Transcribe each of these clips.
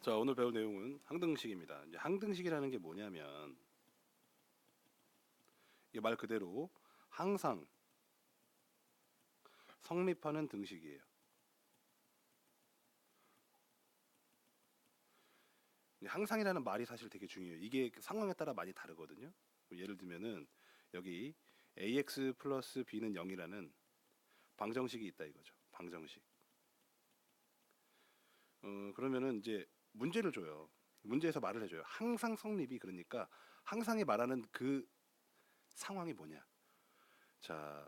자, 오늘 배울 내용은 항등식입니다. 이제 항등식이라는 게 뭐냐면 이게 말 그대로 항상 성립하는 등식이에요. 항상이라는 말이 사실 되게 중요해요. 이게 상황에 따라 많이 다르거든요. 예를 들면은 여기 ax 플러스 b는 0이라는 방정식이 있다 이거죠. 방정식. 그러면은 이제 문제를 줘요. 문제에서 말을 해줘요. 항상 성립이 그러니까 항상이 말하는 그 상황이 뭐냐. 자,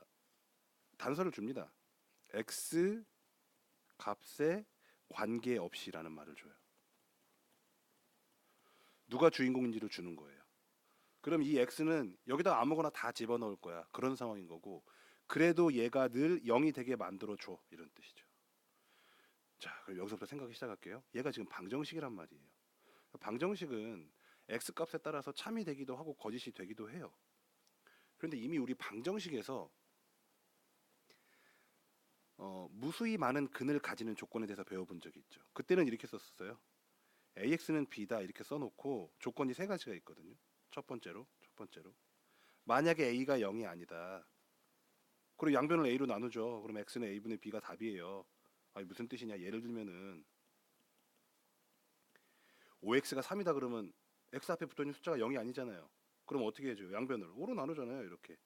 단서를 줍니다. x 값에 관계없이라는 말을 줘요. 누가 주인공인지를 주는 거예요. 그럼 이 x는 여기다 아무거나 다 집어넣을 거야. 그런 상황인 거고, 그래도 얘가 늘 0이 되게 만들어 줘. 이런 뜻이죠. 자, 그럼 여기서부터 생각을 시작할게요. 얘가 지금 방정식이란 말이에요. 방정식은 x 값에 따라서 참이 되기도 하고 거짓이 되기도 해요. 그런데 이미 우리 방정식에서 무수히 많은 근을 가지는 조건에 대해서 배워본 적이 있죠. 그때는 이렇게 썼었어요. AX는 B다 이렇게 써놓고 조건이 세 가지가 있거든요. 첫 번째로 만약에 A가 0이 아니다. 그리고 양변을 A로 나누죠. 그럼 X는 A분의 B가 답이에요. 아니 무슨 뜻이냐? 예를 들면은 5X가 3이다 그러면 X 앞에 붙어있는 숫자가 0이 아니잖아요. 그럼 어떻게 해줘요? 양변을 5로 나누잖아요. 이렇게.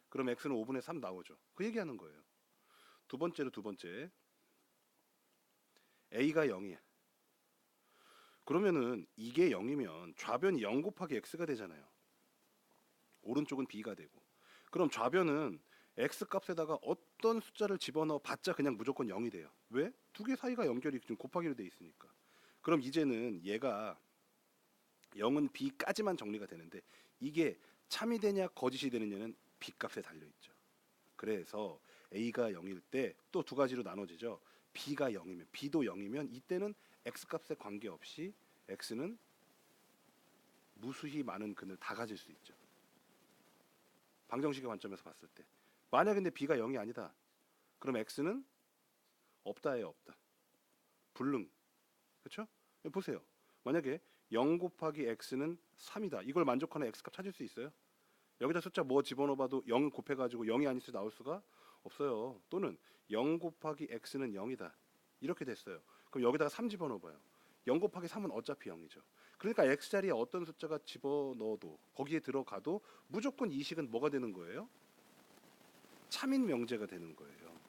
그럼 X는 5분의 3 나오죠. 그 얘기하는 거예요. 두 번째 A가 0이야. 그러면은 이게 0이면 좌변이 0 곱하기 X가 되잖아요. 오른쪽은 B가 되고. 그럼 좌변은 X 값에다가 어떤 숫자를 집어넣어 봤자 그냥 무조건 0이 돼요. 왜? 두 개 사이가 연결이 지금 곱하기로 돼 있으니까. 그럼 이제는 얘가 0은 B까지만 정리가 되는데 이게 참이 되냐 거짓이 되느냐는 B 값에 달려 있죠. 그래서 A가 0일 때 또 두 가지로 나눠지죠. B가 0이면 B도 0이면 이때는 X 값에 관계없이 X는 무수히 많은 근을 다 가질 수 있죠. 방정식의 관점에서 봤을 때. 만약 근데 B가 0이 아니다. 그럼 X는 없다예요, 없다. 불능. 그렇죠? 보세요. 만약에 0 곱하기 X는 3이다. 이걸 만족하는 X값 찾을 수 있어요? 여기다 숫자 뭐 집어넣어봐도 0 곱해가지고 0이 아닐 수 나올 수가 없어요. 또는 0 곱하기 X는 0이다. 이렇게 됐어요. 그럼 여기다가 3 집어넣어봐요. 0 곱하기 3은 어차피 0이죠. 그러니까 X자리에 어떤 숫자가 집어넣어도 거기에 들어가도 무조건 이 식은 뭐가 되는 거예요? 참인 명제가 되는 거예요.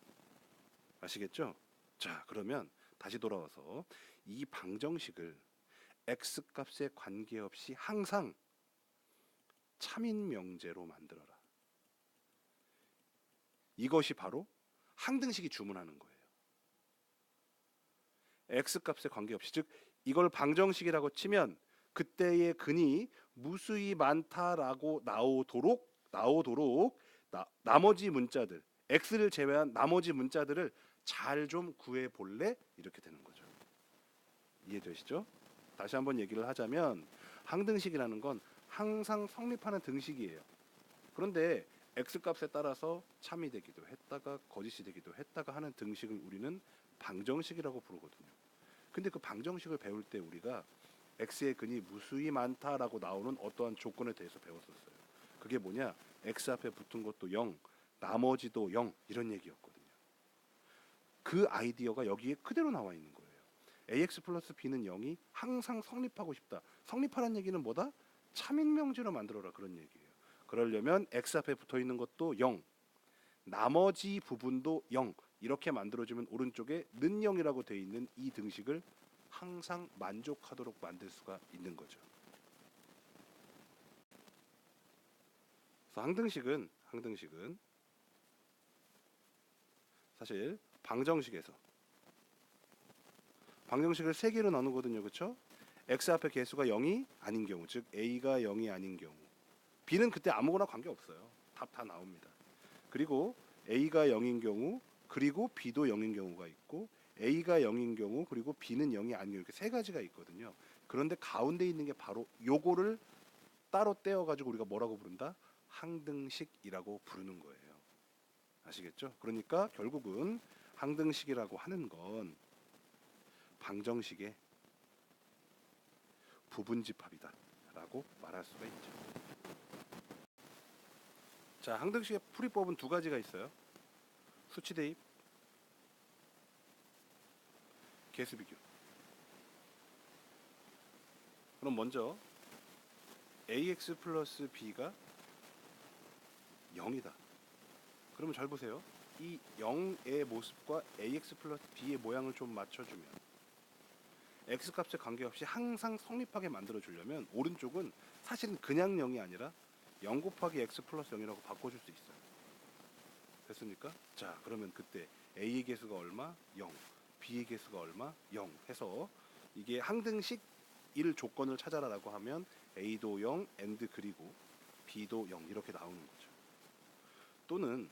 아시겠죠? 자, 그러면 다시 돌아와서 이 방정식을 x 값에 관계없이 항상 참인 명제로 만들어라. 이것이 바로 항등식이 주문하는 거예요. x 값에 관계없이, 즉 이걸 방정식이라고 치면 그때의 근이 무수히 많다라고 나오도록 나머지 문자들 x를 제외한 나머지 문자들을 잘 좀 구해 볼래? 이렇게 되는 거죠. 이해되시죠? 다시 한번 얘기를 하자면 항등식이라는 건 항상 성립하는 등식이에요. 그런데 x 값에 따라서 참이 되기도 했다가 거짓이 되기도 했다가 하는 등식을 우리는 방정식이라고 부르거든요. 근데 그 방정식을 배울 때 우리가 x의 근이 무수히 많다라고 나오는 어떠한 조건에 대해서 배웠었어요. 그게 뭐냐? x 앞에 붙은 것도 0, 나머지도 0 이런 얘기였거든요. 그 아이디어가 여기에 그대로 나와 있는 거예요. ax 플러스 b는 0이 항상 성립하고 싶다. 성립하라는 얘기는 뭐다? 참인명제로 만들어라 그런 얘기예요. 그러려면 x 앞에 붙어 있는 것도 0, 나머지 부분도 0 이렇게 만들어주면 오른쪽에 는 0이라고 되어 있는 이 등식을 항상 만족하도록 만들 수가 있는 거죠. 그래서 항등식은 사실 방정식을 세 개로 나누거든요. 그렇죠? x 앞에 개수가 0이 아닌 경우, 즉 a가 0이 아닌 경우, b는 그때 아무거나 관계없어요. 답 다 나옵니다. 그리고 a가 0인 경우, 그리고 b도 0인 경우가 있고, a가 0인 경우, 그리고 b는 0이 아닌 경우, 이렇게 세 가지가 있거든요. 그런데 가운데 있는 게 바로 요거를 따로 떼어가지고 우리가 뭐라고 부른다? 항등식이라고 부르는 거예요. 아시겠죠? 그러니까 결국은 항등식이라고 하는 건 방정식의 부분집합이다라고 말할 수가 있죠. 자, 항등식의 풀이법은 두 가지가 있어요. 수치 대입, 개수 비교. 그럼 먼저 ax 플러스 b가 0이다. 그러면 잘 보세요. 이 0의 모습과 ax 플러스 b의 모양을 좀 맞춰주면 x 값에 관계없이 항상 성립하게 만들어주려면 오른쪽은 사실은 그냥 0이 아니라 0 곱하기 x 플러스 0이라고 바꿔줄 수 있어요. 됐습니까? 자, 그러면 그때 a의 개수가 얼마? 0. b의 개수가 얼마? 0 해서 이게 항등식 1 조건을 찾아라라고 하면 a도 0, and 그리고 b도 0 이렇게 나오는 거죠. 또는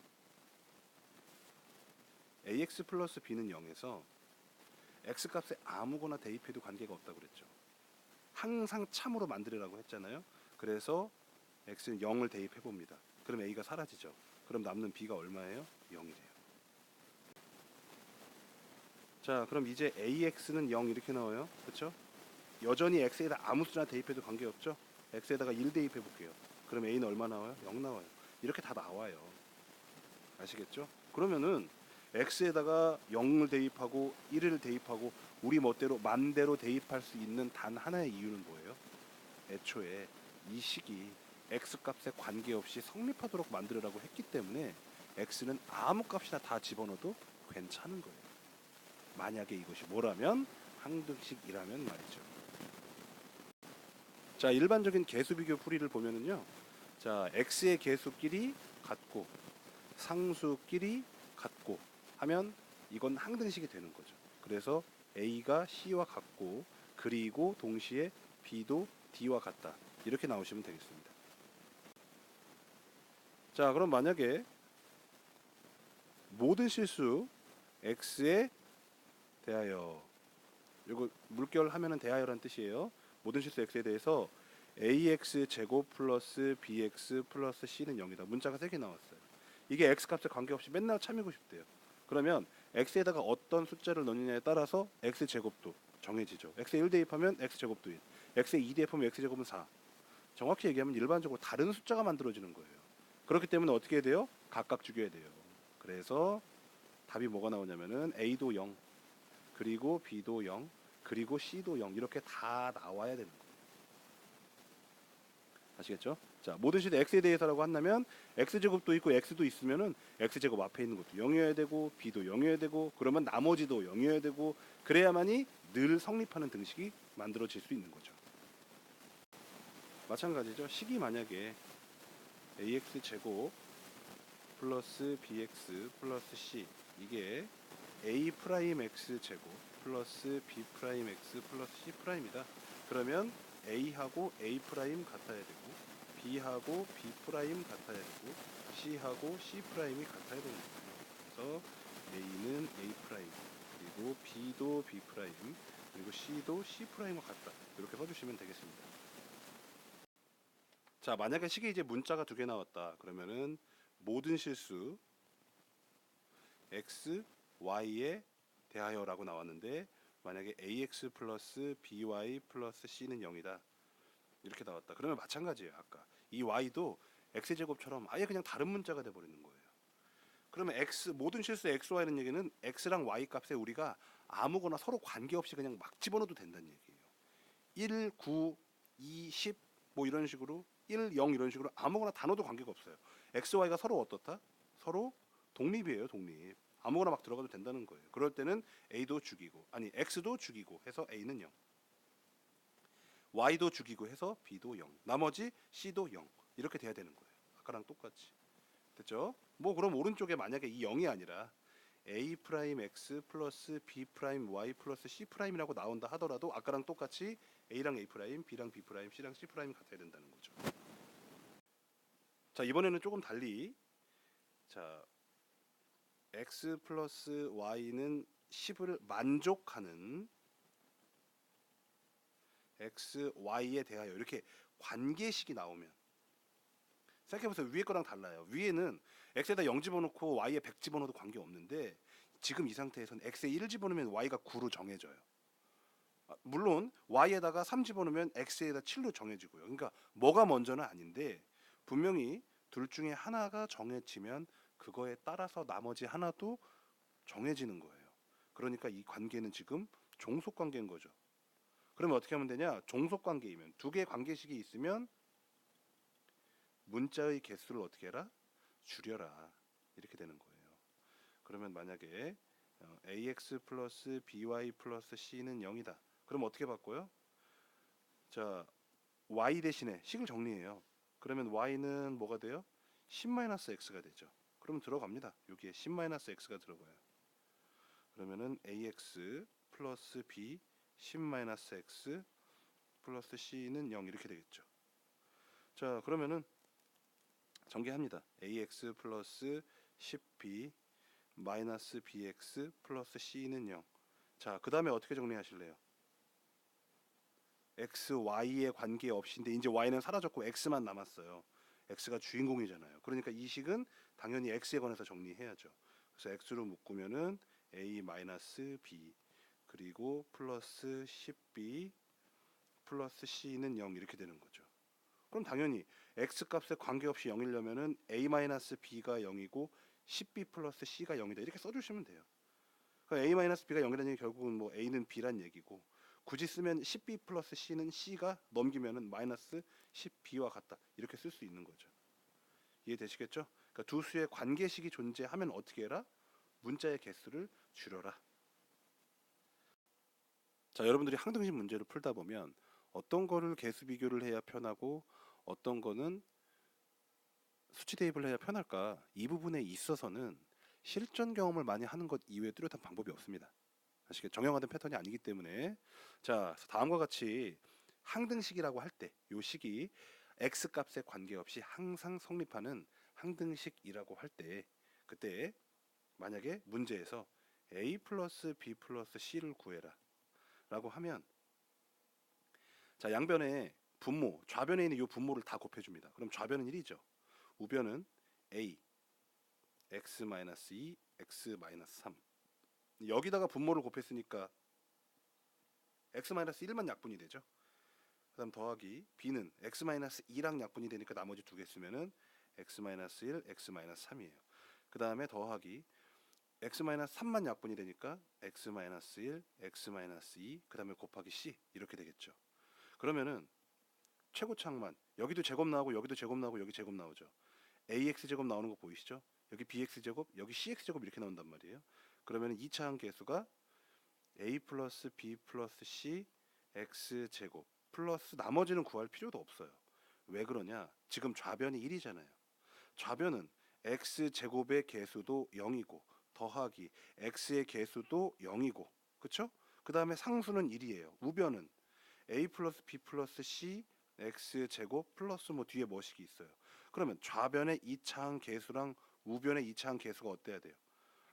ax 플러스 b는 0에서 x 값에 아무거나 대입해도 관계가 없다고 그랬죠. 항상 참으로 만들으라고 했잖아요. 그래서 x는 0을 대입해 봅니다. 그럼 a가 사라지죠. 그럼 남는 b가 얼마예요? 0이래요. 자, 그럼 이제 ax는 0 이렇게 나와요. 그렇죠? 여전히 x에다 아무 수나 대입해도 관계없죠. x에다가 1 대입해 볼게요. 그럼 a는 얼마 나와요? 0 나와요. 이렇게 다 나와요. 아시겠죠? 그러면은 x에다가 0을 대입하고 1을 대입하고 우리 멋대로 맘대로 대입할 수 있는 단 하나의 이유는 뭐예요? 애초에 이 식이 x 값에 관계없이 성립하도록 만들으라고 했기 때문에 x는 아무 값이나 다 집어넣어도 괜찮은 거예요. 만약에 이것이 뭐라면 항등식이라면 말이죠. 자, 일반적인 개수 비교 풀이를 보면은요. 자, x의 개수끼리 같고 상수끼리 같고 하면 이건 항등식이 되는 거죠. 그래서 a가 c와 같고 그리고 동시에 b도 d와 같다. 이렇게 나오시면 되겠습니다. 자, 그럼 만약에 모든 실수 x에 대하여, 이거 물결 하면은 대하여라는 뜻이에요. 모든 실수 x에 대해서 ax 제곱 플러스 bx 플러스 c는 0이다. 문자가 3개 나왔어요. 이게 x 값에 관계없이 맨날 참이고 싶대요. 그러면 x에다가 어떤 숫자를 넣느냐에 따라서 x 제곱도 정해지죠. x에 1 대입하면 x 제곱도 1, x에 2 대입하면 x 제곱은 4. 정확히 얘기하면 일반적으로 다른 숫자가 만들어지는 거예요. 그렇기 때문에 어떻게 해야 돼요? 각각 죽여야 돼요. 그래서 답이 뭐가 나오냐면은 a도 0, 그리고 b도 0, 그리고 c도 0 이렇게 다 나와야 되는 거예요. 아시겠죠? 자, 모든 시대 x에 대해서라고 한다면 x제곱도 있고 x도 있으면은 x제곱 앞에 있는 것도 0이어야 되고 b도 0이어야 되고 그러면 나머지도 0이어야 되고 그래야만이 늘 성립하는 등식이 만들어질 수 있는 거죠. 마찬가지죠. 식이 만약에 ax제곱 플러스 bx 플러스 c 이게 a 프라임 x 제곱 플러스 b 프라임 x 플러스 c 프라임이다. 그러면 a하고 a 프라임 같아야 되고 b하고 b 프라임 같아야 되고 c하고 c 프라임이 같아야 되는 거예요. 그래서 a는 a 프라임 그리고 b도 b 프라임 그리고 c도 c 프라임과 같다. 이렇게 써주시면 되겠습니다. 자, 만약에 식에 이제 문자가 2개 나왔다. 그러면은 모든 실수 x, y에 대하여라고 나왔는데 만약에 ax 플러스 by 플러스 c는 0이다. 이렇게 나왔다. 그러면 마찬가지예요. 아까 이 y도 x제곱처럼 아예 그냥 다른 문자가 돼버리는 거예요. 그러면 x 모든 실수 x, y는 얘기는 x랑 y 값에 우리가 아무거나 서로 관계없이 그냥 막 집어넣어도 된다는 얘기예요. 1, 9, 2, 10 뭐 이런 식으로 1, 0 이런 식으로 아무거나 다 넣어도 관계가 없어요. x, y가 서로 어떻다? 서로 독립이에요. 독립. 아무거나 막 들어가도 된다는 거예요. 그럴 때는 a도 죽이고 아니 x도 죽이고 해서 a는 0. y도 죽이고 해서 b도 0. 나머지 c도 0. 이렇게 돼야 되는 거예요. 아까랑 똑같이. 됐죠? 뭐 그럼 오른쪽에 만약에 이 0이 아니라 a 프라임 x 플러스 b 프라임 y 플러스 c 프라임이라고 나온다 하더라도 아까랑 똑같이 a랑 a 프라임, b랑 b 프라임, c랑 c 프라임이 같아야 된다는 거죠. 자, 이번에는 조금 달리 자 x 플러스 y는 10을 만족하는 x, y에 대하여 이렇게 관계식이 나오면 생각해보세요. 위에 거랑 달라요. 위에는 x에다 0 집어넣고 y에 100 집어넣어도 관계없는데 지금 이 상태에서는 x에 1 집어넣으면 y가 9로 정해져요. 물론 y에다가 3 집어넣으면 x에다 7로 정해지고요. 그러니까 뭐가 먼저는 아닌데 분명히 둘 중에 하나가 정해지면 그거에 따라서 나머지 하나도 정해지는 거예요. 그러니까 이 관계는 지금 종속 관계인 거죠. 그러면 어떻게 하면 되냐? 종속 관계이면 두 개의 관계식이 있으면 문자의 개수를 어떻게 해라? 줄여라. 이렇게 되는 거예요. 그러면 만약에 ax 플러스 by 플러스 c는 0이다. 그럼 어떻게 바꿔요? 자, y 대신에 식을 정리해요. 그러면 y는 뭐가 돼요? 10-x가 되죠. 그럼 들어갑니다. 여기에 10-x가 들어가요. 그러면은 ax 플러스 b 10-x 플러스 c는 0 이렇게 되겠죠. 자, 그러면은 전개합니다. ax 플러스 10b 마이너스 bx 플러스 c는 0. 자, 그 다음에 어떻게 정리하실래요? x, y의 관계 없이인데 이제 y는 사라졌고 x만 남았어요. x가 주인공이잖아요. 그러니까 이 식은 당연히 x에 관해서 정리해야죠. 그래서 x로 묶으면은 a 마이너스 b 그리고 플러스 10b 플러스 c는 0 이렇게 되는 거죠. 그럼 당연히 x 값에 관계없이 0이려면은 a 마이너스 b가 0이고 10b 플러스 c가 0이다 이렇게 써주시면 돼요. 그러니까 a 마이너스 b가 0이라는 얘기 결국은 뭐 a는 b란 얘기고 굳이 쓰면 10b 플러스 c는 c가 넘기면은 마이너스 10b와 같다 이렇게 쓸 수 있는 거죠. 이해되시겠죠? 그러니까 두 수의 관계식이 존재하면 어떻게 해라? 문자의 개수를 줄여라. 자, 여러분들이 항등식 문제를 풀다 보면 어떤 거를 개수 비교를 해야 편하고 어떤 거는 수치 대입을 해야 편할까? 이 부분에 있어서는 실전 경험을 많이 하는 것 이외에 뚜렷한 방법이 없습니다. 아시겠죠? 정형화된 패턴이 아니기 때문에. 자, 다음과 같이 항등식이라고 할 때 이 식이 x 값에 관계없이 항상 성립하는 항등식이라고 할 때 그때 만약에 문제에서 a 플러스 b 플러스 c를 구해라 라고 하면 자, 양변에 분모, 좌변에 있는 이 분모를 다 곱해줍니다. 그럼 좌변은 1이죠. 우변은 a, x-2, x-3 여기다가 분모를 곱했으니까 x-1만 약분이 되죠. 그 다음 더하기 b는 x-2랑 약분이 되니까 나머지 두 개 쓰면은 x-1, x-3이에요. 그 다음에 더하기 x-3만 약분이 되니까 x-1, x-2, 그 다음에 곱하기 c 이렇게 되겠죠. 그러면은 최고창만 여기도 제곱 나오고 여기도 제곱 나오고 여기 제곱 나오죠. ax 제곱 나오는 거 보이시죠? 여기 bx 제곱, 여기 cx 제곱 이렇게 나온단 말이에요. 그러면 2차 함계수가 a 플러스 b 플러스 c x 제곱 플러스 나머지는 구할 필요도 없어요. 왜 그러냐? 지금 좌변이 1이잖아요. 좌변은 x 제곱의 개수도 0이고 더하기 x의 개수도 0이고 그쵸? 그 다음에 상수는 1이에요. 우변은 a 플러스 b 플러스 c x 제곱 플러스 뭐 뒤에 뭐식이 있어요. 그러면 좌변의 2차항 개수랑 우변의 2차항 개수가 어때야 돼요?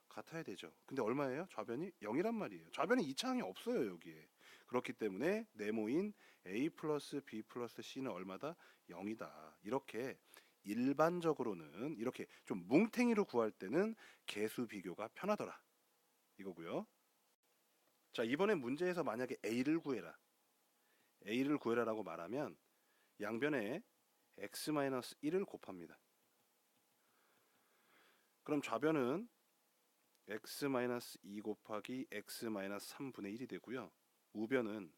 같아야 되죠. 근데 얼마예요? 좌변이 0이란 말이에요. 좌변에 2차항이 없어요 여기에. 그렇기 때문에 네모인 a 플러스 b 플러스 c는 얼마다? 0이다. 이렇게 일반적으로는 이렇게 좀 뭉탱이로 구할 때는 개수 비교가 편하더라. 이거고요. 자, 이번에 문제에서 만약에 a를 구해라. a를 구해라라고 말하면 양변에 x-1을 곱합니다. 그럼 좌변은 x-2 곱하기 x-3분의 1이 되고요. 우변은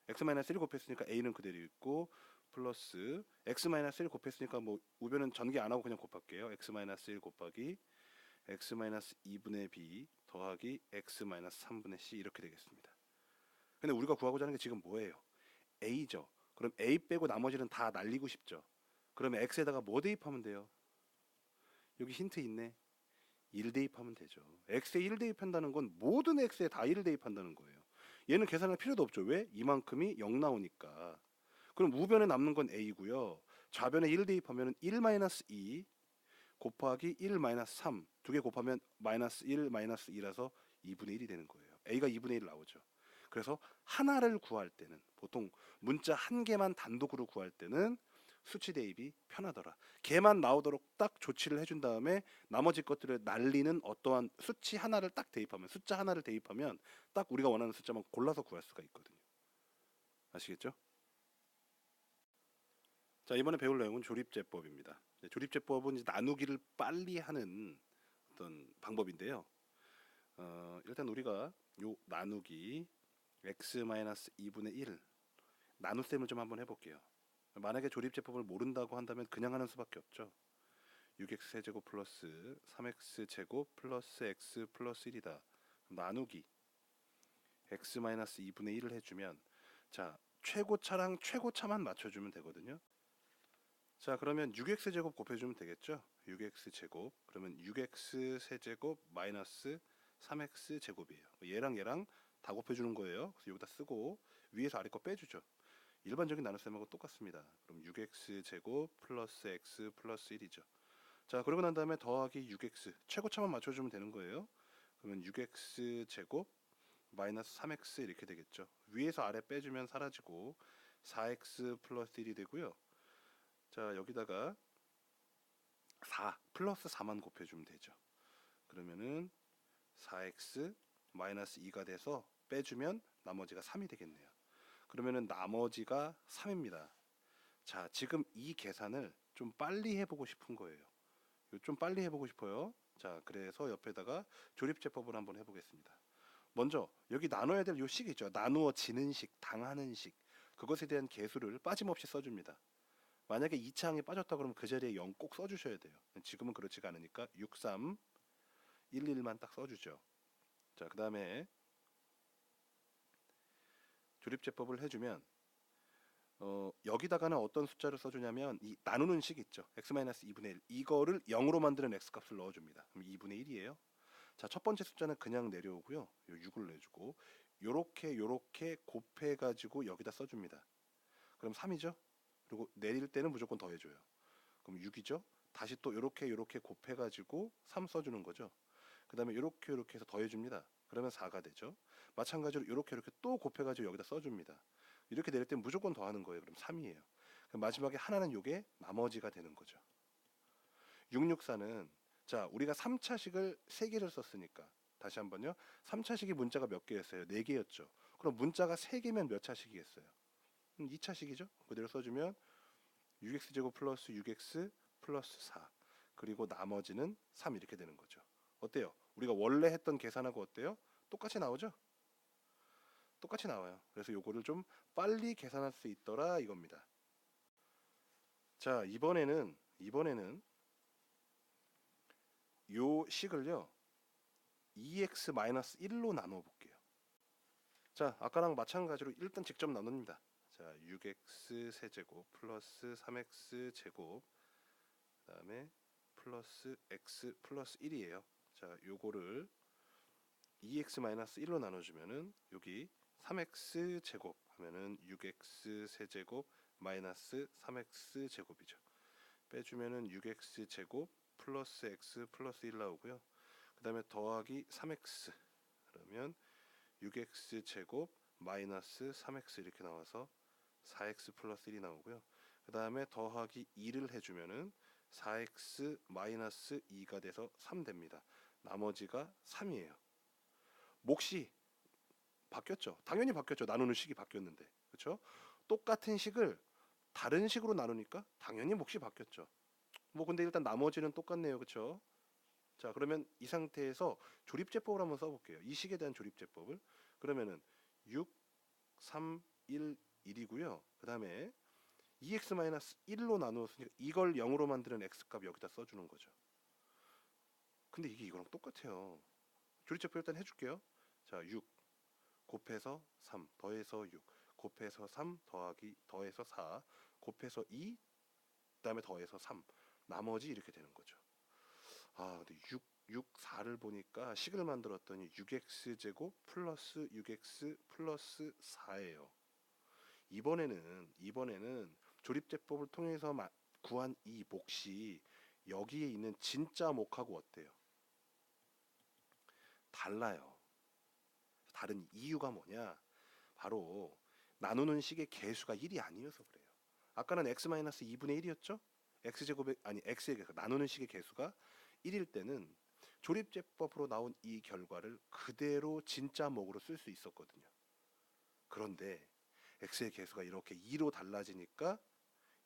x-1 곱했으니까 a는 그대로 있고 플러스 x-1 곱했으니까 뭐 우변은 전개 안 하고 그냥 곱할게요. x-1 곱하기 x-2분의 b 더하기 x-3분의 c 이렇게 되겠습니다. 근데 우리가 구하고자 하는 게 지금 뭐예요? a죠. 그럼 a 빼고 나머지는 다 날리고 싶죠. 그러면 x에다가 뭐 대입하면 돼요? 여기 힌트 있네. 1 대입하면 되죠. x에 1 대입한다는 건 모든 x에 다 1을 대입한다는 거예요. 얘는 계산할 필요도 없죠. 왜? 이만큼이 0 나오니까. 그럼 우변에 남는 건 a고요. 좌변에 1 대입하면 1-2 곱하기 1-3 두 개 곱하면 마이너스 1 마이너스 2라서 2분의 1이 되는 거예요. a가 2분의 1 나오죠. 그래서 하나를 구할 때는 보통 문자 한 개만 단독으로 구할 때는 수치 대입이 편하더라. 걔만 나오도록 딱 조치를 해준 다음에 나머지 것들을 날리는 어떠한 수치 하나를 딱 대입하면 숫자 하나를 대입하면 딱 우리가 원하는 숫자만 골라서 구할 수가 있거든요. 아시겠죠? 자, 이번에 배울 내용은 조립제법입니다. 조립제법은 이제 나누기를 빨리 하는 어떤 방법인데요. 일단 우리가 요 나누기 x-2분의 1 나눗셈을 좀 한번 해볼게요. 만약에 조립제법을 모른다고 한다면 그냥 하는 수밖에 없죠. 6x 세제곱 플러스 3x 제곱 플러스 x 플러스 1이다. 나누기 x-2분의 1을 해주면 자 최고차랑 최고차만 맞춰주면 되거든요. 자 그러면 6x 제곱 곱해주면 되겠죠. 6x 제곱 그러면 6x 세제곱 마이너스 3x 제곱이에요. 얘랑 얘랑 다 곱해주는 거예요. 그래서 여기다 쓰고 위에서 아래 거 빼주죠. 일반적인 나눗셈하고 똑같습니다. 그럼 6x 제곱 플러스 x 플러스 1이죠. 자 그러고 난 다음에 더하기 6x 최고차만 맞춰주면 되는 거예요. 그러면 6x 제곱 마이너스 3x 이렇게 되겠죠. 위에서 아래 빼주면 사라지고 4x 플러스 1이 되고요. 자 여기다가 4 플러스 4만 곱해주면 되죠. 그러면은 4x 마이너스 2가 돼서 빼주면 나머지가 3이 되겠네요. 그러면은 나머지가 3입니다. 자 지금 이 계산을 좀 빨리 해보고 싶은 거예요. 좀 빨리 해보고 싶어요. 자 그래서 옆에다가 조립제법을 한번 해보겠습니다. 먼저 여기 나눠야 될 요 식 있죠. 나누어지는 식, 당하는 식 그것에 대한 계수를 빠짐없이 써줍니다. 만약에 2차 항에 빠졌다 그러면 그 자리에 0 꼭 써주셔야 돼요. 지금은 그렇지가 않으니까 6, 3, 1, 1만 딱 써주죠. 자 그 다음에 조립제법을 해주면 여기다가는 어떤 숫자를 써주냐면 이 나누는 식 있죠. x-2분의 1 이거를 0으로 만드는 x값을 넣어줍니다. 그럼 2분의 1이에요. 자, 첫 번째 숫자는 그냥 내려오고요. 요 6을 내주고 요렇게 곱해가지고 여기다 써줍니다. 그럼 3이죠. 그리고 내릴 때는 무조건 더해줘요. 그럼 6이죠. 다시 또 요렇게 곱해가지고 3 써주는 거죠. 그 다음에 요렇게 해서 더해줍니다. 그러면 4가 되죠. 마찬가지로 요렇게 또 곱해가지고 여기다 써줍니다. 이렇게 내릴 때 무조건 더하는 거예요. 그럼 3이에요. 그럼 마지막에 하나는 요게 나머지가 되는 거죠. 664는 자 우리가 3차식을 3개를 썼으니까 다시 한번요. 3차식이 문자가 몇 개였어요? 4개였죠. 그럼 문자가 3개면 몇 차식이겠어요? 2차식이죠. 그대로 써주면 6x제곱 플러스 6x 플러스 4 그리고 나머지는 3 이렇게 되는 거죠. 어때요? 우리가 원래 했던 계산하고 어때요? 똑같이 나오죠? 똑같이 나와요. 그래서 요거를 좀 빨리 계산할 수 있더라 이겁니다. 자 이번에는 요 식을요 2x-1로 나눠 볼게요. 자 아까랑 마찬가지로 일단 직접 나눕니다. 자 6x 세제곱 플러스 3x 제곱 그 다음에 플러스 x 플러스 1이에요. 자 요거를 2x-1로 나눠주면은 여기 3x 제곱 하면은 6x 세제곱 마이너스 3x 제곱이죠. 빼주면은 6x 제곱 플러스 x 플러스 1 나오고요. 그 다음에 더하기 3x 그러면 6x 제곱 마이너스 3x 이렇게 나와서 4x 플러스 1이 나오고요. 그 다음에 더하기 2를 해주면은 4x 마이너스 2가 돼서 3 됩니다. 나머지가 3이에요. 몫이 바뀌었죠. 당연히 바뀌었죠. 나누는 식이 바뀌었는데. 그렇죠? 똑같은 식을 다른 식으로 나누니까 당연히 몫이 바뀌었죠. 뭐 근데 일단 나머지는 똑같네요. 그렇죠? 자, 그러면 이 상태에서 조립제법을 한번 써 볼게요. 이 식에 대한 조립제법을. 그러면은 6 3 1 1이고요. 그다음에 2x-1로 나누었으니까 이걸 0으로 만드는 x값 여기다 써 주는 거죠. 근데 이게 이거랑 똑같아요. 조립제법 일단 해 줄게요. 자, 6 곱해서 3 더해서 6 곱해서 3 더해서 4 곱해서 2 그다음에 더해서 3 나머지 이렇게 되는 거죠. 아 근데 4를 보니까 식을 만들었더니 6x 제곱 플러스 6x 플러스 4예요. 이번에는 조립제법을 통해서 구한 이 몫이 여기에 있는 진짜 몫하고 어때요? 달라요. 다른 이유가 뭐냐? 바로 나누는 식의 개수가 1이 아니어서 그래요. 아까는 x-2분의 1이었죠? x제곱의 아니 x의 개수 나누는 식의 개수가 1일 때는 조립제법으로 나온 이 결과를 그대로 진짜 몫으로 쓸 수 있었거든요. 그런데 x의 개수가 이렇게 2로 달라지니까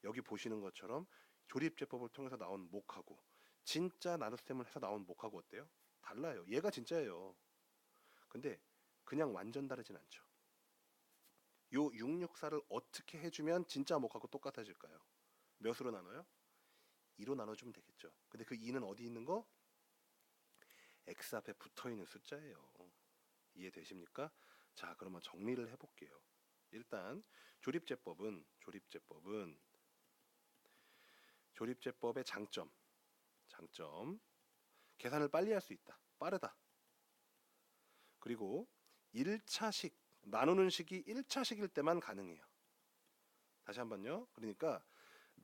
여기 보시는 것처럼 조립제법을 통해서 나온 목하고 진짜 나눗셈을 해서 나온 목하고 어때요? 달라요. 얘가 진짜예요. 근데 그냥 완전 다르진 않죠. 요 664를 어떻게 해주면 진짜 목하고 똑같아질까요? 몇으로 나눠요? 2로 나눠주면 되겠죠. 근데 그 2는 어디 있는 거? x 앞에 붙어있는 숫자예요. 이해되십니까? 자, 그러면 정리를 해볼게요. 일단 조립제법의 장점, 계산을 빨리 할 수 있다. 빠르다. 그리고 1차식, 나누는 식이 1차식일 때만 가능해요. 다시 한번요. 그러니까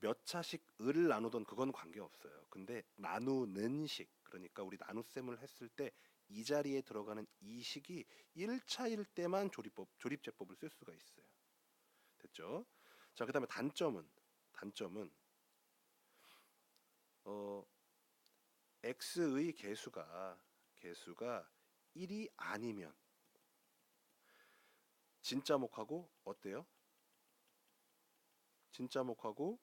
몇 차식을 나누던 그건 관계없어요. 근데 나누는 식, 그러니까 우리 나눗셈을 했을 때 이 자리에 들어가는 이 식이 1차일 때만 조립제법을 쓸 수가 있어요. 됐죠? 자, 그다음에 단점은 x의 개수가 1이 아니면 진짜 목하고 어때요? 진짜 목하고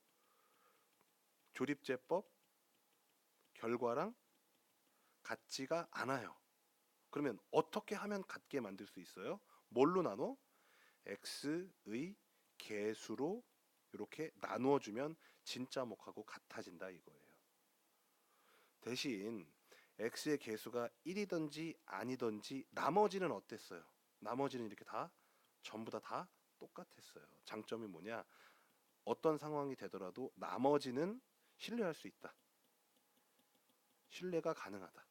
조립제법 결과랑 같지가 않아요. 그러면 어떻게 하면 같게 만들 수 있어요? 뭘로 나눠? x의 개수로 이렇게 나누어 주면 진짜 목하고 같아진다 이거예요. 대신 x의 개수가 1이든지 아니든지 나머지는 어땠어요? 나머지는 이렇게 다 전부 다 똑같았어요. 장점이 뭐냐? 어떤 상황이 되더라도 나머지는 신뢰할 수 있다. 신뢰가 가능하다.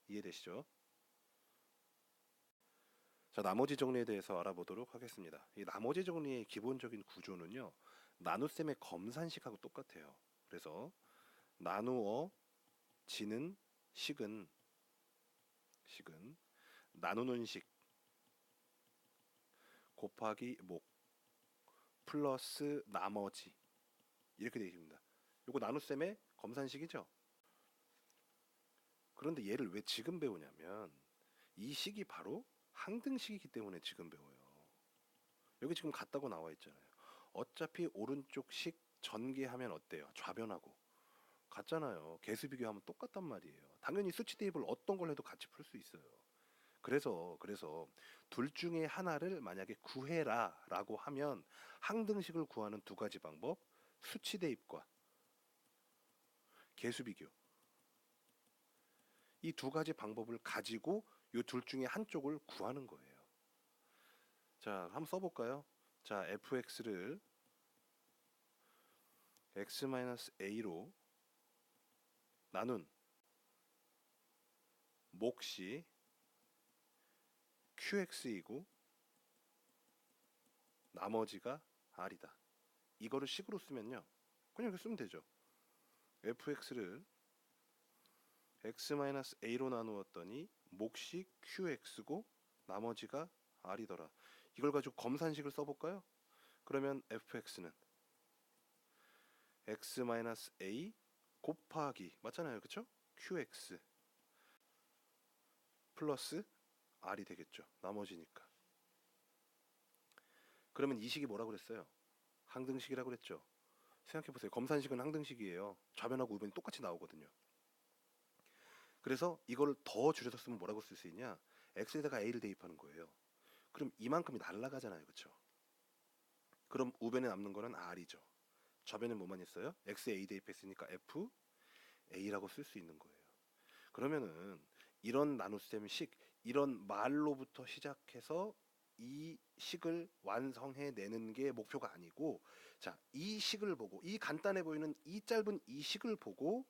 이해되시죠? 자, 나머지 정리에 대해서 알아보도록 하겠습니다. 이 나머지 정리의 기본적인 구조는요, 나눗셈의 검산식하고 똑같아요. 그래서 나누어 지는 식은 나누는 식 곱하기 목 플러스 나머지 이렇게 되어 있습니다. 이거 나눗셈의 검산식이죠. 그런데 얘를 왜 지금 배우냐면 이 식이 바로 항등식이기 때문에 지금 배워요. 여기 지금 같다고 나와 있잖아요. 어차피 오른쪽 식 전개하면 어때요? 좌변하고 같잖아요. 개수 비교하면 똑같단 말이에요. 당연히 수치 대입을 어떤 걸 해도 같이 풀 수 있어요. 그래서 둘 중에 하나를 만약에 구해라라고 하면 항등식을 구하는 두 가지 방법, 수치 대입과 개수 비교. 이 두 가지 방법을 가지고 이 둘 중에 한쪽을 구하는 거예요. 자, 한번 써볼까요? 자, fx를 x-a로 나눈 몫이 qx이고 나머지가 r이다. 이거를 식으로 쓰면요. 그냥 이렇게 쓰면 되죠. fx를 x-a로 나누었더니 몫이 qx고 나머지가 r이더라. 이걸 가지고 검산식을 써볼까요? 그러면 fx는 x-a 곱하기 맞잖아요. 그쵸? qx 플러스 r이 되겠죠. 나머지니까. 그러면 이 식이 뭐라고 그랬어요? 항등식이라고 그랬죠. 생각해보세요. 검산식은 항등식이에요. 좌변하고 우변이 똑같이 나오거든요. 그래서 이걸 더 줄여서 쓰면 뭐라고 쓸 수 있냐? x에다가 a를 대입하는 거예요. 그럼 이만큼이 날라가잖아요. 그쵸? 그럼 우변에 남는 거는 r이죠. 좌변에 뭐만 있어요? x에 a 대입했으니까 f a라고 쓸 수 있는 거예요. 그러면은 이런 나눗셈 식, 이런 말로부터 시작해서 이 식을 완성해내는 게 목표가 아니고, 자, 이 식을 보고, 이 간단해 보이는 이 짧은 이 식을 보고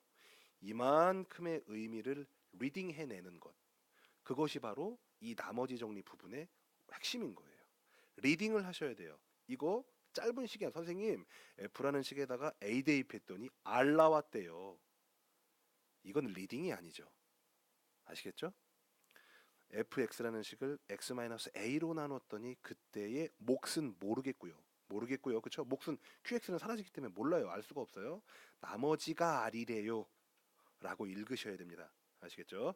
이만큼의 의미를 리딩해내는 것, 그것이 바로 이 나머지 정리 부분의 핵심인 거예요. 리딩을 하셔야 돼요. 이거 짧은 식이야. 선생님, F라는 식에다가 A 대입했더니 R 나왔대요. 이건 리딩이 아니죠. 아시겠죠? fx라는 식을 x-a로 나눴더니 그때의 몫은 모르겠고요. 그쵸? 몫은 qx는 사라지기 때문에 몰라요. 알 수가 없어요. 나머지가 r이래요 라고 읽으셔야 됩니다. 아시겠죠?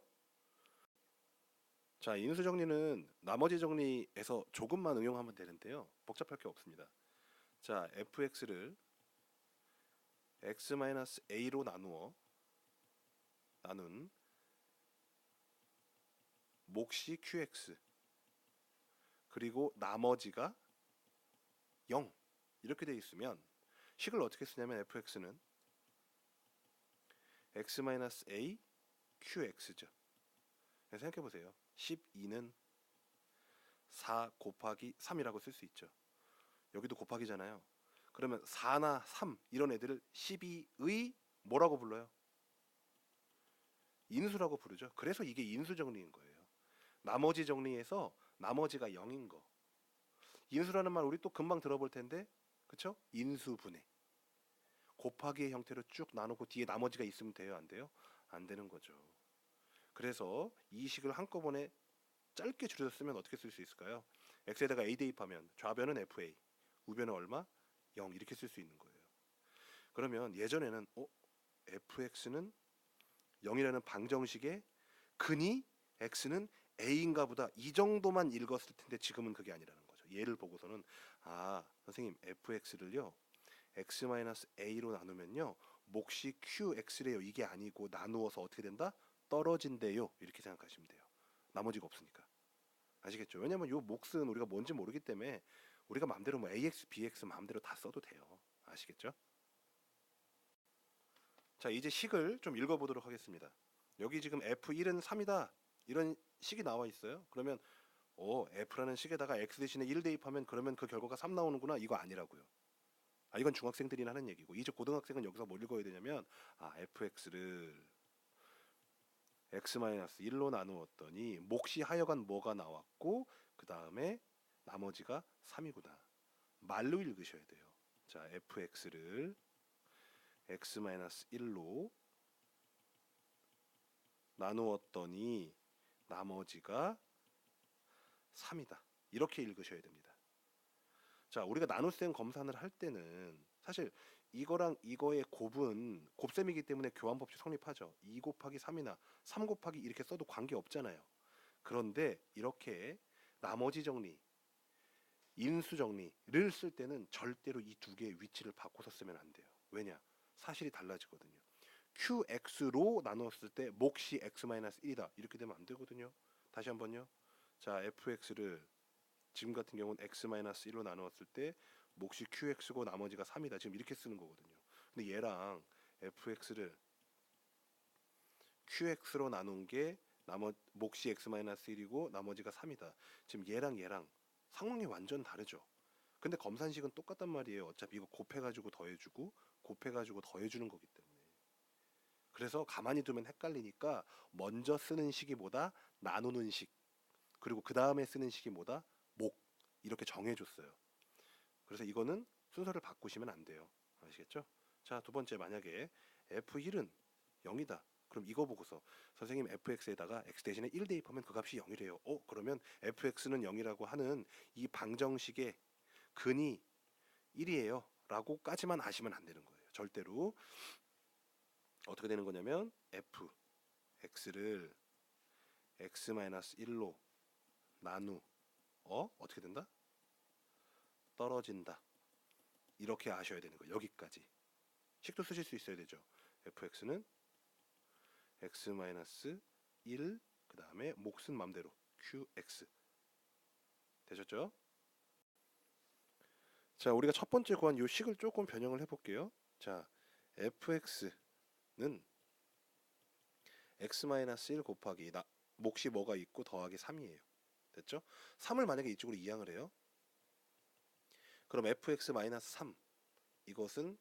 자, 인수 정리는 나머지 정리에서 조금만 응용하면 되는데요. 복잡할 게 없습니다. 자, fx를 x-a로 나눈 몫이 qx 그리고 나머지가 0 이렇게 돼 있으면 식을 어떻게 쓰냐면 fx는 x-a qx죠. 생각해 보세요. 12는 4 곱하기 3이라고 쓸 수 있죠. 여기도 곱하기잖아요. 그러면 4나 3 이런 애들을 12의 뭐라고 불러요? 인수라고 부르죠. 그래서 이게 인수 정리인 거예요. 나머지 정리에서 나머지가 0인 거. 인수라는 말 우리 또 금방 들어볼 텐데, 그쵸? 인수분해. 곱하기의 형태로 쭉 나누고 뒤에 나머지가 있으면 돼요, 안 돼요? 안 되는 거죠. 그래서 이 식을 한꺼번에 짧게 줄여서 쓰면 어떻게 쓸 수 있을까요? x에다가 a 대입하면 좌변은 fa, 우변은 얼마? 0 이렇게 쓸 수 있는 거예요. 그러면 예전에는 fx는 0이라는 방정식의 근이 x는 a인가 보다 이 정도만 읽었을 텐데 지금은 그게 아니라는 거죠. 얘를 보고서는 선생님 fx를요 x-a로 나누면요 몫이 qx래요. 이게 아니고 나누어서 어떻게 된다? 떨어진대요. 이렇게 생각하시면 돼요. 나머지가 없으니까. 아시겠죠? 왜냐면 요 몫은 우리가 뭔지 모르기 때문에 우리가 마음대로 뭐 ax, bx 마음대로 다 써도 돼요. 아시겠죠? 자, 이제 식을 좀 읽어보도록 하겠습니다. 여기 지금 f1은 3이다 이런 식이 나와 있어요. 그러면 f라는 식에다가 x 대신에 1 대입하면 그러면 그 결과가 3 나오는구나. 이거 아니라고요. 이건 중학생들이나 하는 얘기고 이제 고등학생은 여기서 뭘 읽어야 되냐면 fx를 x-1로 나누었더니 몫이 하여간 뭐가 나왔고 그 다음에 나머지가 3이구나. 말로 읽으셔야 돼요. 자, fx를 x-1로 나누었더니 나머지가 3이다. 이렇게 읽으셔야 됩니다. 자, 우리가 나눗셈 검산을 할 때는 사실 이거랑 이거의 곱은 곱셈이기 때문에 교환법칙 성립하죠. 2 곱하기 3이나 3 곱하기 이렇게 써도 관계 없잖아요. 그런데 이렇게 나머지 정리, 인수 정리를 쓸 때는 절대로 이 두 개의 위치를 바꿔서 쓰면 안 돼요. 왜냐? 사실이 달라지거든요. qx로 나눴을 때 몫이 x-1이다. 이렇게 되면 안 되거든요. 다시 한번요. 자, fx를 지금 같은 경우는 x-1로 나누었을 때 몫이 qx고 나머지가 3이다. 지금 이렇게 쓰는 거거든요. 근데 얘랑 fx를 qx로 나눈 게 몫이 x-1이고 나머지가 3이다. 지금 얘랑 상황이 완전 다르죠. 근데 검산식은 똑같단 말이에요. 어차피 이거 곱해가지고 더해주고 곱해가지고 더해주는 거기 때문에. 그래서 가만히 두면 헷갈리니까 먼저 쓰는 식이 뭐다? 나누는 식. 그리고 그 다음에 쓰는 식이 뭐다? 목. 이렇게 정해줬어요. 그래서 이거는 순서를 바꾸시면 안 돼요. 아시겠죠? 자, 두 번째 만약에 f1은 0이다. 그럼 이거 보고서 선생님 fx에다가 x 대신에 1 대입하면 그 값이 0이래요. 그러면 fx는 0이라고 하는 이 방정식의 근이 1이에요. 라고까지만 아시면 안 되는 거예요. 절대로. 어떻게 되는 거냐면 x를 x-1로 어떻게 된다? 떨어진다. 이렇게 아셔야 되는 거예요. 여기까지. 식도 쓰실 수 있어야 되죠. fx는 x-1 그 다음에 몫은 맘대로 qx 되셨죠? 자, 우리가 첫 번째 구한 이 식을 조금 변형을 해볼게요. 자, fx는 x-1 곱하기 몫이 뭐가 있고 더하기 3이에요. 됐죠? 3을 만약에 이쪽으로 이항을 해요. 그럼 fx-3 이것은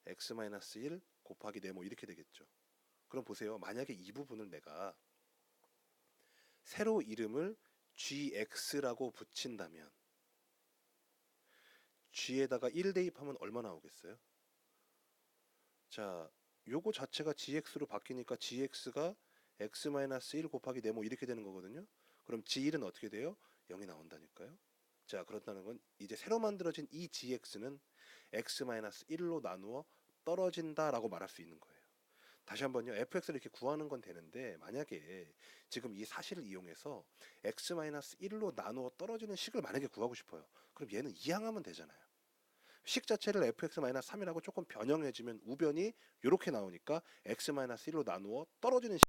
x-1 곱하기 네모 이렇게 되겠죠. 그럼 보세요. 만약에 이 부분을 내가 세로 이름을 gx라고 붙인다면 g에다가 1 대입하면 얼마 나오겠어요? 자, 요거 자체가 gx로 바뀌니까 gx가 x-1 곱하기 네모 이렇게 되는 거거든요. 그럼 g1은 어떻게 돼요? 0이 나온다니까요. 자, 그렇다는 건 이제 새로 만들어진 이 gx는 x-1로 나누어 떨어진다라고 말할 수 있는 거예요. 다시 한번요. fx를 이렇게 구하는 건 되는데 만약에 지금 이 사실을 이용해서 x-1로 나누어 떨어지는 식을 만약에 구하고 싶어요. 그럼 얘는 이항하면 되잖아요. 식 자체를 fx-3이라고 조금 변형해주면 우변이 이렇게 나오니까 x-1로 나누어 떨어지는 식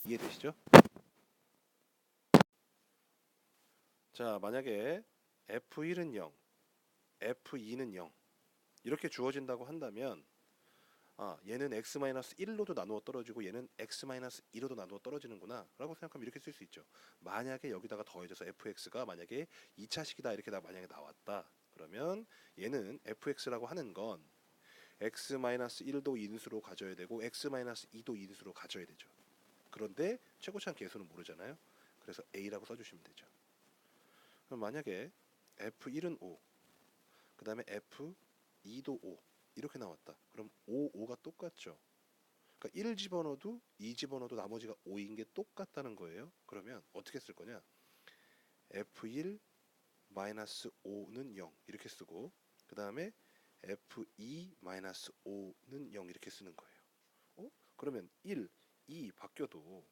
이해되시죠? 자, 만약에 f1은 0, f2는 0 이렇게 주어진다고 한다면 얘는 x-1로도 나누어 떨어지고 얘는 x-2로도 나누어 떨어지는구나 라고 생각하면 이렇게 쓸 수 있죠. 만약에 여기다가 더해져서 fx가 만약에 2차식이다 이렇게 만약에 나왔다. 그러면 얘는 fx라고 하는 건 x-1도 인수로 가져야 되고 x-2도 인수로 가져야 되죠. 그런데 최고차항 계수는 모르잖아요. 그래서 a라고 써주시면 되죠. 그럼 만약에 f1은 5, 그 다음에 f2도 5 이렇게 나왔다. 그럼 5, 5가 똑같죠. 그러니까 1 집어넣어도 2 집어넣어도 나머지가 5인 게 똑같다는 거예요. 그러면 어떻게 쓸 거냐? f1 마이너스 5는 0 이렇게 쓰고 그 다음에 f2 마이너스 5는 0 이렇게 쓰는 거예요. 그러면 1, 2 바뀌어도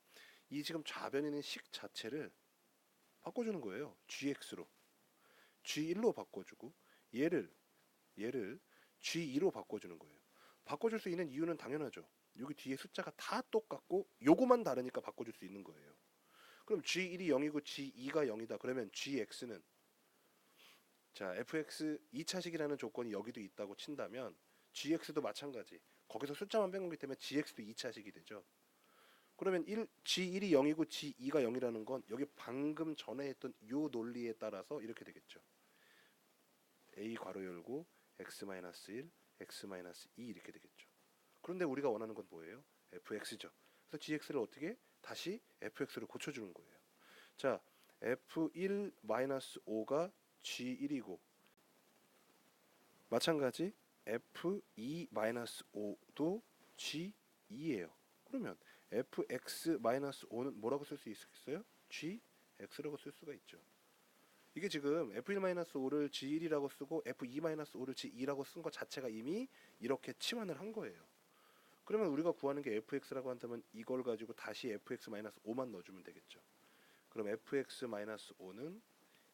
이 지금 좌변에 식 자체를 바꿔주는 거예요. gx로 g1로 바꿔주고 얘를 g2로 바꿔주는 거예요. 바꿔줄 수 있는 이유는 당연하죠. 여기 뒤에 숫자가 다 똑같고 요거만 다르니까 바꿔줄 수 있는 거예요. 그럼 g1이 0이고 g2가 0이다. 그러면 gx는 자 fx 2차식이라는 조건이 여기도 있다고 친다면 gx도 마찬가지. 거기서 숫자만 뺀 거기 때문에 gx도 2차식이 되죠. 그러면 g1이 0이고 g2가 0이라는 건 여기 방금 전에 했던 요 논리에 따라서 이렇게 되겠죠. a 괄호 열고 x-1, x-2 이렇게 되겠죠. 그런데 우리가 원하는 건 뭐예요? fx죠. 그래서 gx를 어떻게 다시 fx로 고쳐주는 거예요. 자, f1-5가 g1이고 마찬가지 f2-5도 g2예요. 그러면 fx-5는 뭐라고 쓸 수 있겠어요? gx라고 쓸 수가 있죠. 이게 지금 f1-5를 g1이라고 쓰고 f2-5를 g2라고 쓴 것 자체가 이미 이렇게 치환을 한 거예요. 그러면 우리가 구하는 게 fx라고 한다면 이걸 가지고 다시 fx-5만 넣어주면 되겠죠. 그럼 fx-5는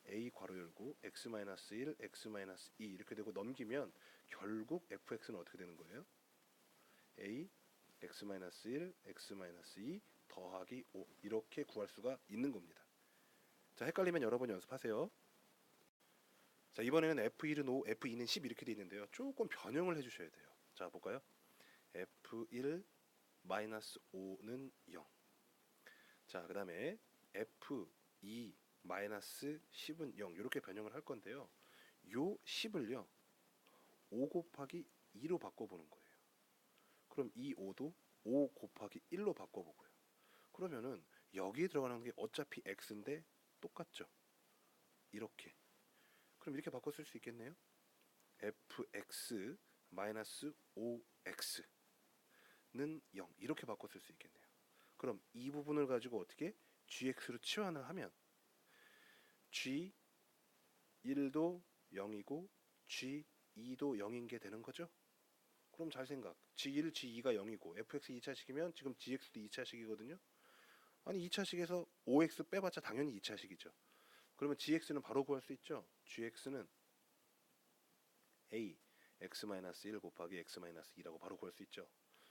a 괄호 열고 x-1, x-2 이렇게 되고 넘기면 결국 fx는 어떻게 되는 거예요? a x-1, x-2 더하기 5 이렇게 구할 수가 있는 겁니다. 자, 헷갈리면 여러 번 연습하세요. 자, 이번에는 f1은 5, f2는 10 이렇게 돼 있는데요. 조금 변형을 해주셔야 돼요. 자, 볼까요? f1 마이너스 5는 0. 자, 그 다음에 f2 마이너스 10은 0 이렇게 변형을 할 건데요. 요 10을요 5 곱하기 2로 바꿔보는 거예요. 그럼 이 5도 5 곱하기 1로 바꿔보고요. 그러면은 여기에 들어가는 게 어차피 x인데 똑같죠. 이렇게. 그럼 이렇게 바꿔 쓸 수 있겠네요. fx 마이너스 5x는 0 이렇게 바꿔 쓸 수 있겠네요. 그럼 이 부분을 가지고 어떻게 gx로 치환을 하면 g1도 0이고 g2도 0인 게 되는 거죠. 그럼 잘 생각. g1, g2가 0이고 fx 2차식이면 지금 gx도 2차식이거든요. 아니 2차식에서 5x 빼봤자 당연히 2차식이죠. 그러면 gx는 바로 구할 수 있죠. gx는 a x-1 곱하기 x-2라고 바로 구할 수 있죠.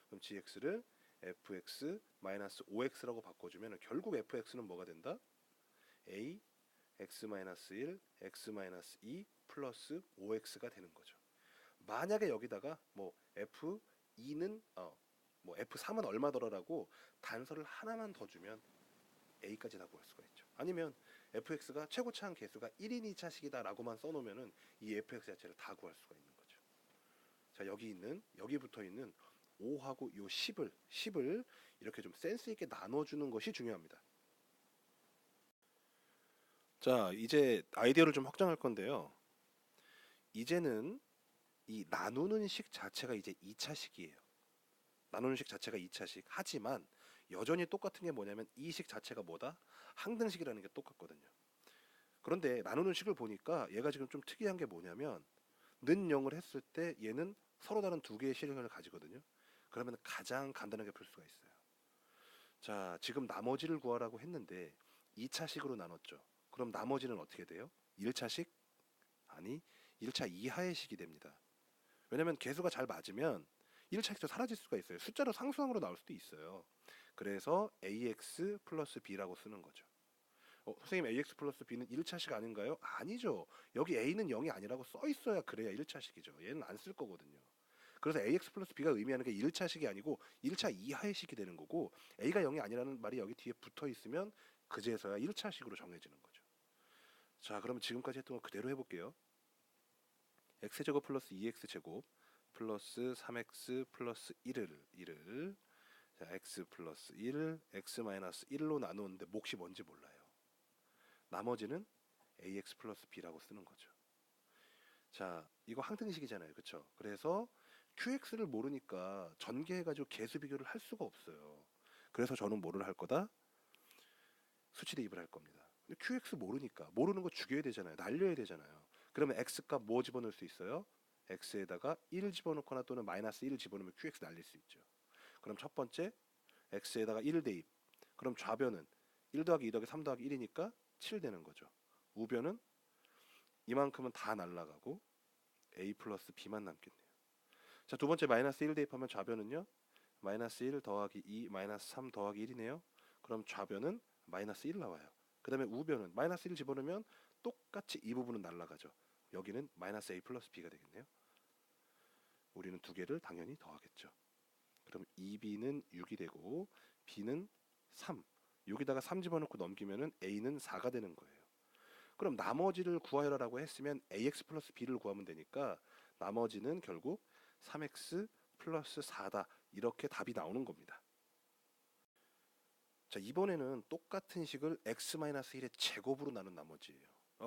그럼 gx를 fx-5x라고 바꿔주면 결국 fx는 뭐가 된다? a x-1 x-2 플러스 5x가 되는 거죠. 만약에 여기다가 뭐 f2는 뭐 f3은 얼마더라라고 단서를 하나만 더 주면 a까지 다 구할 수가 있죠. 아니면 fx가 최고차항 계수가 1인 2차식이다 라고만 써놓으면은 이 fx 자체를 다 구할 수가 있는 거죠. 자, 여기 붙어 있는 5하고 요 10을 이렇게 좀 센스 있게 나눠주는 것이 중요합니다. 자, 이제 아이디어를 좀 확장할 건데요. 이제는 이 나누는 식 자체가 이제 2차식이에요. 나누는 식 자체가 2차식. 하지만 여전히 똑같은 게 뭐냐면 이 식 자체가 뭐다? 항등식이라는 게 똑같거든요. 그런데 나누는 식을 보니까 얘가 지금 좀 특이한 게 뭐냐면 는 0을 했을 때 얘는 서로 다른 두 개의 실행을 가지거든요. 그러면 가장 간단하게 풀 수가 있어요. 자, 지금 나머지를 구하라고 했는데 2차식으로 나눴죠. 그럼 나머지는 어떻게 돼요? 1차식? 아니, 1차 이하의 식이 됩니다. 왜냐면 개수가 잘 맞으면 1차식도 사라질 수가 있어요. 숫자로 상수항으로 나올 수도 있어요. 그래서 ax 플러스 b라고 쓰는 거죠. 선생님 ax 플러스 b는 1차식 아닌가요? 아니죠. 여기 a는 0이 아니라고 써 있어야 그래야 1차식이죠. 얘는 안 쓸 거거든요. 그래서 ax 플러스 b가 의미하는 게 1차식이 아니고 1차 이하의 식이 되는 거고 a가 0이 아니라는 말이 여기 뒤에 붙어 있으면 그제서야 1차식으로 정해지는 거죠. 자, 그러면 지금까지 했던 거 그대로 해볼게요. x제곱 플러스 2x제곱 플러스 3x 플러스 1을 자, x 플러스 1, x 마이너스 1로 나누는데 몫이 뭔지 몰라요. 나머지는 ax 플러스 b라고 쓰는 거죠. 자, 이거 항등식이잖아요. 그쵸? 그래서 qx를 모르니까 전개해가지고 개수 비교를 할 수가 없어요. 그래서 저는 뭐를 할 거다? 수치 대입을 할 겁니다. 근데 qx 모르니까 모르는 거 죽여야 되잖아요. 날려야 되잖아요. 그러면 x값 뭐 집어넣을 수 있어요? x에다가 1 집어넣거나 또는 마이너스 1 집어넣으면 qx 날릴 수 있죠. 그럼 첫 번째 x에다가 1 대입. 그럼 좌변은 1 더하기 2 더하기 3 더하기 1이니까 7 되는 거죠. 우변은 이만큼은 다 날라가고 a 플러스 b만 남겠네요. 자, 두 번째 마이너스 1 대입하면 좌변은요. 마이너스 1 더하기 2 마이너스 3 더하기 1이네요. 그럼 좌변은 마이너스 1 나와요. 그 다음에 우변은 마이너스 1 집어넣으면 똑같이 이 부분은 날라가죠. 여기는 마이너스 a 플러스 b가 되겠네요. 우리는 두 개를 당연히 더하겠죠. 그럼 2b는 6이 되고 b는 3. 여기다가 3 집어넣고 넘기면은 a는 4가 되는 거예요. 그럼 나머지를 구하여라라고 했으면 ax 플러스 b를 구하면 되니까 나머지는 결국 3x 플러스 4다. 이렇게 답이 나오는 겁니다. 자, 이번에는 똑같은 식을 x-1의 제곱으로 나눈 나머지예요.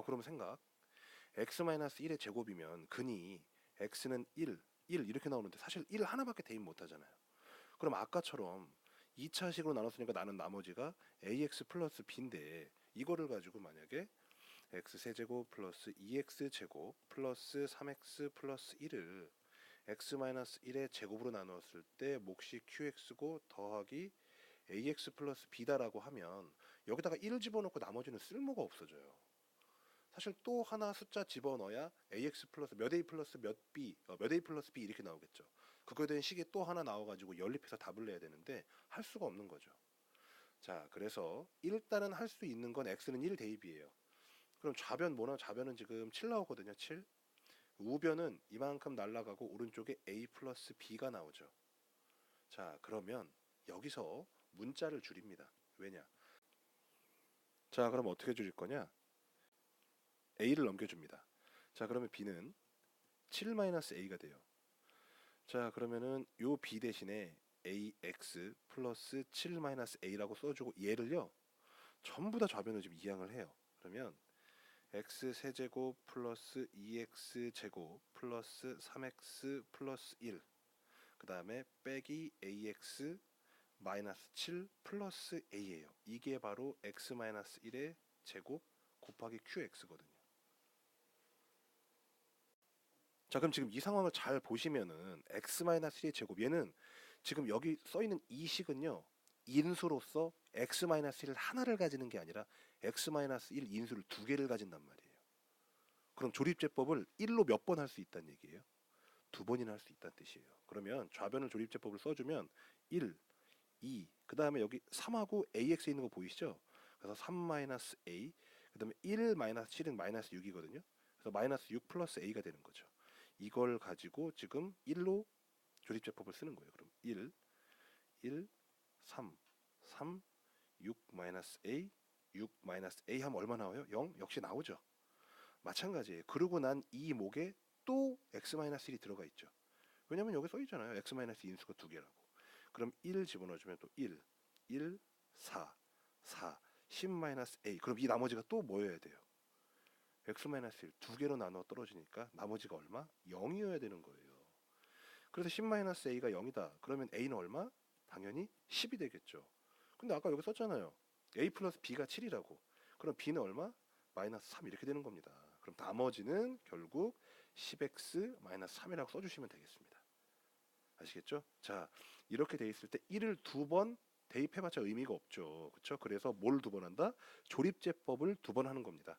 그럼 생각. x-1의 제곱이면 근이 x는 1 이렇게 나오는데 사실 1 하나밖에 대입 못 하잖아요. 그럼 아까처럼 2차식으로 나눴으니까 나는 나머지가 ax 플러스 b인데 이거를 가지고 만약에 x 세제곱 플러스 2x 제곱 플러스 3x 플러스 1을 x-1의 제곱으로 나눴을 때 몫이 qx고 더하기 ax 플러스 b다라고 하면 여기다가 1을 집어넣고 나머지는 쓸모가 없어져요. 사실 또 하나 숫자 집어넣어야 ax 플러스 몇 a 플러스 몇 b, 몇 a 플러스 b 이렇게 나오겠죠. 그거에 대한 식이 또 하나 나와가지고 연립해서 답을 내야 되는데 할 수가 없는 거죠. 자, 그래서 일단은 할 수 있는 건 x는 1 대입이에요. 그럼 좌변 뭐나 좌변은 지금 7 나오거든요. 7. 우변은 이만큼 날라가고 오른쪽에 a 플러스 b가 나오죠. 자, 그러면 여기서 문자를 줄입니다. 왜냐? 자, 그럼 어떻게 줄일 거냐? a를 넘겨줍니다. 자, 그러면 b는 7-a가 돼요. 자, 그러면은 요 b 대신에 ax 플러스 7-a라고 써주고 얘를요 전부 다 좌변으로 지금 이항을 해요. 그러면 x 세제곱 플러스 2x 제곱 플러스 3x 플러스 1 그 다음에 빼기 ax 마이너스 7 플러스 a예요. 이게 바로 x 마이너스 1의 제곱 곱하기 qx거든요. 자, 그럼 지금 이 상황을 잘 보시면은 x 마이너스 1의 제곱 얘는 지금 여기 써 있는 이 식은요 인수로서 x 마이너스 1을 하나를 가지는 게 아니라 x 마이너스 1 인수를 두 개를 가진단 말이에요. 그럼 조립제법을 1로 몇 번 할 수 있다는 얘기예요? 두 번이나 할 수 있다는 뜻이에요. 그러면 좌변을 조립제법을 써주면 1, 2, 그 다음에 여기 3하고 ax에 있는 거 보이시죠? 그래서 3-a, 그 다음에 1-7은 마이너스 6이거든요. 그래서 마이너스 6 플러스 a가 되는 거죠. 이걸 가지고 지금 1로 조립제법을 쓰는 거예요. 그럼 1, 3, 6 마이너스 a, 6 마이너스 a 하면 얼마 나와요? 0? 역시 나오죠. 마찬가지예요. 그러고 난 이 목에 또 x-1이 들어가 있죠. 왜냐면 여기 써 있잖아요. x- 인수가 두 개라고. 그럼 1 집어넣어주면 또 1, 4, 10-a. 그럼 이 나머지가 또 뭐여야 돼요? x-1 두 개로 나눠 떨어지니까 나머지가 얼마? 0이어야 되는 거예요. 그래서 10-a가 0이다. 그러면 a는 얼마? 당연히 10이 되겠죠. 근데 아까 여기 썼잖아요. a 플러스 b가 7이라고. 그럼 b는 얼마? 마이너스 3 이렇게 되는 겁니다. 그럼 나머지는 결국 10x 마이너스 3이라고 써주시면 되겠습니다. 아시겠죠? 자, 이렇게 돼 있을 때 1을 두 번 대입해봤자 의미가 없죠. 그렇죠? 그래서 뭘 두 번 한다? 조립제법을 두 번 하는 겁니다.